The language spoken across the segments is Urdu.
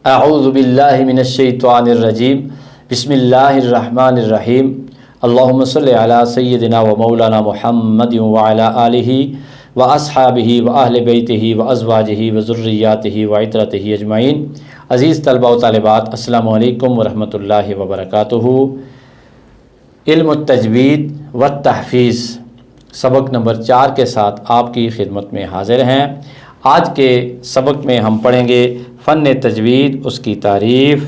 اعوذ باللہ من الشیطان الرجیم بسم اللہ الرحمن الرحیم اللہم صلی علی سیدنا و مولانا محمد وعلی آلہ و اصحابہ و اہل بیتہ و ازواجہ و ذریاتہ و عترتہ اجمعین۔ عزیز طلبہ و طالبات، السلام علیکم ورحمۃ اللہ وبرکاتہ۔ علم التجوید والتحفیظ سبق نمبر 4 کے ساتھ آپ کی خدمت میں حاضر ہیں۔ آج کے سبق میں ہم پڑھیں گے فن تجوید، اس کی تعریف،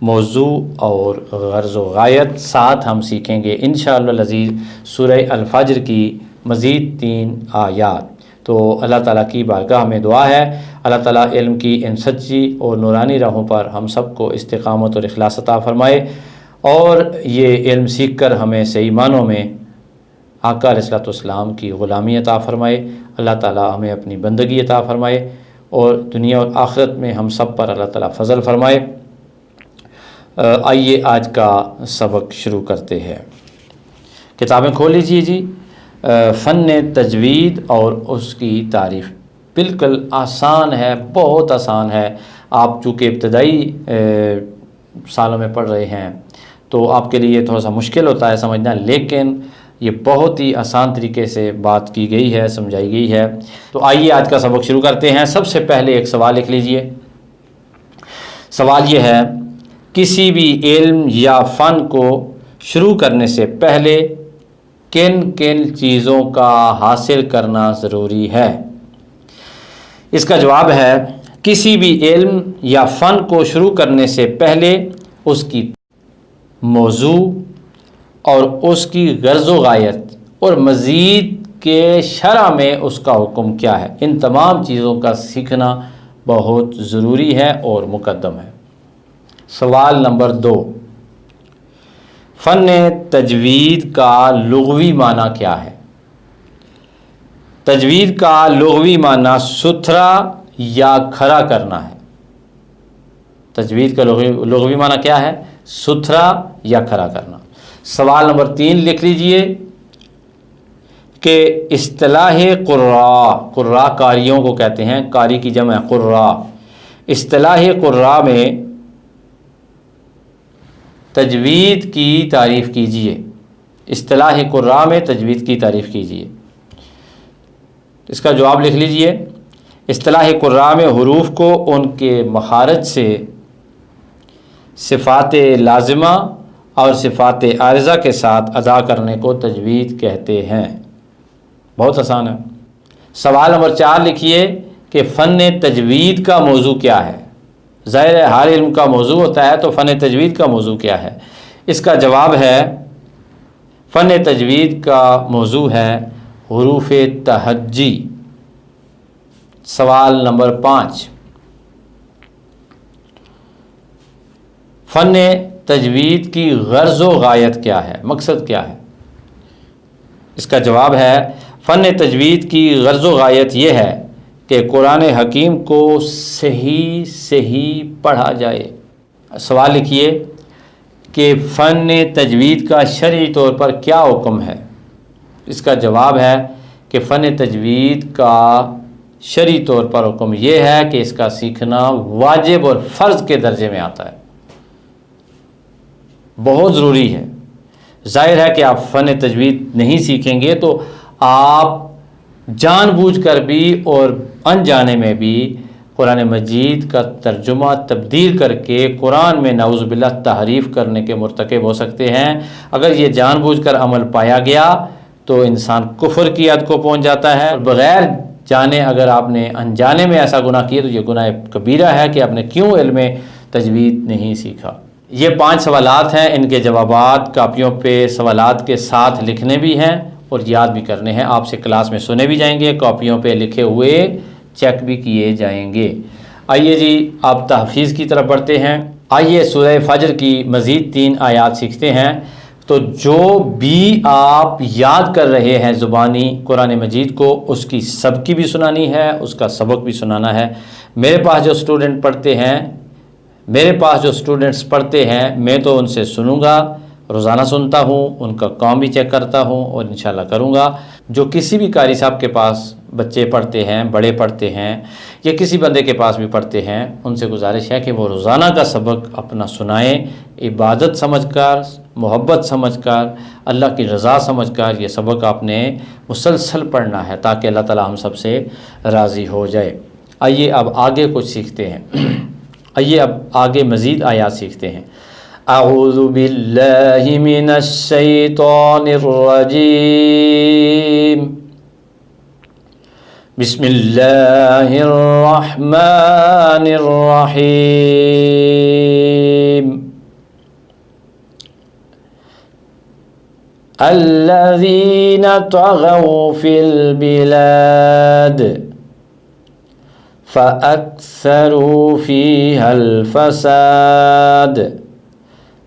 موضوع اور غرض و غایت، ساتھ ہم سیکھیں گے انشاءاللہ العزیز سورہ الفجر کی مزید 3 آیات۔ تو اللہ تعالیٰ کی بارگاہ میں دعا ہے اللہ تعالیٰ علم کی ان سچی اور نورانی راہوں پر ہم سب کو استقامت اور اخلاص عطا فرمائے، اور یہ علم سیکھ کر ہمیں صحیح معنوں میں آقا علیہ الصلوۃ والسلام کی غلامی عطا فرمائے۔ اللہ تعالیٰ ہمیں اپنی بندگی عطا فرمائے اور دنیا اور آخرت میں ہم سب پر اللہ تعالیٰ فضل فرمائے۔ آئیے آج کا سبق شروع کرتے ہیں۔ کتابیں کھول لیجیے جی۔ فن تجوید اور اس کی تعریف بالکل آسان ہے، بہت آسان ہے۔ آپ چونکہ ابتدائی سالوں میں پڑھ رہے ہیں تو آپ کے لیے تھوڑا سا مشکل ہوتا ہے سمجھنا، لیکن یہ بہت ہی آسان طریقے سے بات کی گئی ہے، سمجھائی گئی ہے۔ تو آئیے آج کا سبق شروع کرتے ہیں۔ سب سے پہلے ایک سوال لکھ لیجئے۔ سوال یہ ہے، کسی بھی علم یا فن کو شروع کرنے سے پہلے کن کن چیزوں کا حاصل کرنا ضروری ہے؟ اس کا جواب ہے، کسی بھی علم یا فن کو شروع کرنے سے پہلے اس کی موضوع اور اس کی غرض و غایت اور مزید کے شرع میں اس کا حکم کیا ہے، ان تمام چیزوں کا سیکھنا بہت ضروری ہے اور مقدم ہے۔ سوال نمبر 2، فن تجوید کا لغوی معنی کیا ہے؟ تجوید کا لغوی معنی ستھرا یا کھڑا کرنا ہے۔ تجوید کا لغوی معنی کیا ہے؟ ستھرا یا کھڑا کرنا۔ سوال نمبر 3 لکھ لیجئے کہ اصطلاح قراء قاریوں کو کہتے ہیں، قاری کی جمع قراء۔ اصطلاح قراء میں تجوید کی تعریف کیجئے۔ اصطلاح قراء میں تجوید کی تعریف کیجئے۔ اس کا جواب لکھ لیجئے۔ اصطلاح قراء میں حروف کو ان کے مخارج سے صفات لازمہ اور صفات عارضہ کے ساتھ ادا کرنے کو تجوید کہتے ہیں۔ بہت آسان ہے۔ سوال نمبر 4 لکھیے کہ فن تجوید کا موضوع کیا ہے؟ ظاہر ہے ہر علم کا موضوع ہوتا ہے، تو فن تجوید کا موضوع کیا ہے؟ اس کا جواب ہے، فن تجوید کا موضوع ہے حروف تہجی۔ سوال نمبر 5، فن تجوید کی غرض و غایت کیا ہے، مقصد کیا ہے؟ اس کا جواب ہے، فن تجوید کی غرض و غایت یہ ہے کہ قرآن حکیم کو صحیح پڑھا جائے۔ سوال لکھیے کہ فن تجوید کا شرعی طور پر کیا حکم ہے؟ اس کا جواب ہے کہ فن تجوید کا شرعی طور پر حکم یہ ہے کہ اس کا سیکھنا واجب اور فرض کے درجے میں آتا ہے، بہت ضروری ہے۔ ظاہر ہے کہ آپ فن تجوید نہیں سیکھیں گے تو آپ جان بوجھ کر بھی اور انجانے میں بھی قرآن مجید کا ترجمہ تبدیل کر کے قرآن میں نعوذ باللہ تحریف کرنے کے مرتکب ہو سکتے ہیں۔ اگر یہ جان بوجھ کر عمل پایا گیا تو انسان کفر کی حد کو پہنچ جاتا ہے، اور بغیر جانے اگر آپ نے انجانے میں ایسا گناہ کیا تو یہ گناہ کبیرہ ہے کہ آپ نے کیوں علم تجوید نہیں سیکھا۔ یہ 5 سوالات ہیں، ان کے جوابات کاپیوں پہ سوالات کے ساتھ لکھنے بھی ہیں اور یاد بھی کرنے ہیں۔ آپ سے کلاس میں سنے بھی جائیں گے، کاپیوں پہ لکھے ہوئے چیک بھی کیے جائیں گے۔ آئیے جی آپ تحفیظ کی طرف بڑھتے ہیں۔ آئیے سورہ فجر کی مزید 3 آیات سیکھتے ہیں۔ تو جو بھی آپ یاد کر رہے ہیں زبانی قرآن مجید کو، اس کی سب کی بھی سنانی ہے، اس کا سبق بھی سنانا ہے۔ میرے پاس جو اسٹوڈنٹس پڑھتے ہیں، میں تو ان سے سنوں گا، روزانہ سنتا ہوں، ان کا کام بھی چیک کرتا ہوں اور انشاءاللہ کروں گا۔ جو کسی بھی قاری صاحب کے پاس بچے پڑھتے ہیں، بڑے پڑھتے ہیں یا کسی بندے کے پاس بھی پڑھتے ہیں، ان سے گزارش ہے کہ وہ روزانہ کا سبق اپنا سنائیں، عبادت سمجھ کر، محبت سمجھ کر، اللہ کی رضا سمجھ کر یہ سبق آپ نے مسلسل پڑھنا ہے تاکہ اللہ تعالی ہم سب سے راضی ہو جائے۔ آئیے اب آگے کچھ سیکھتے ہیں، آئیے اب آگے مزید آیات سیکھتے ہیں۔ اعوذ باللہ من الشیطان الرجیم، بسم اللہ الرحمن الرحیم۔ الذین طغوا فی البلاد فأكثروا فيها الفساد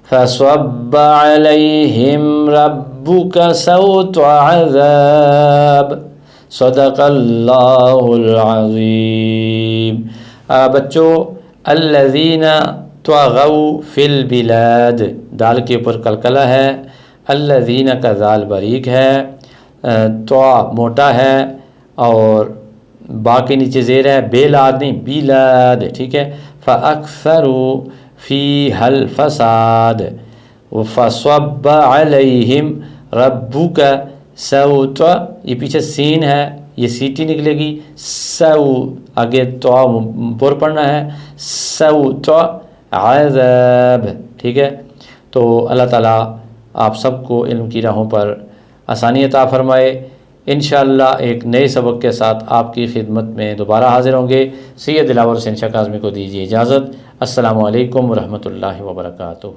فصب عليهم ربك سوط عذاب صدق اللہ العظیم۔ بچوں، الذین طغوا فی البلاد، دال کے اوپر قلقلہ ہے، الذین کا ذال باریک ہے، طوا موٹا ہے اور با کے نیچے زیر ہے، بیلاد نہیں بیلاد، ٹھیک ہے۔ فَأَكْثَرُوا فِيهَا الْفَسَادِ فَصَبَّ عَلَيْهِمْ رَبُّكَ سَوْطَ، یہ پیچھے سین ہے، یہ سیٹی نکلے گی، سو آگے تو پر پڑھنا ہے، سوط عذاب، ٹھیک ہے۔ تو اللہ تعالیٰ آپ سب کو علم کی راہوں پر آسانی عطا فرمائے۔ انشاءاللہ ایک نئے سبق کے ساتھ آپ کی خدمت میں دوبارہ حاضر ہوں گے۔ سید دلاور حسین شاہ کاظمی کو دیجیے اجازت۔ السلام علیکم ورحمۃ اللہ وبرکاتہ۔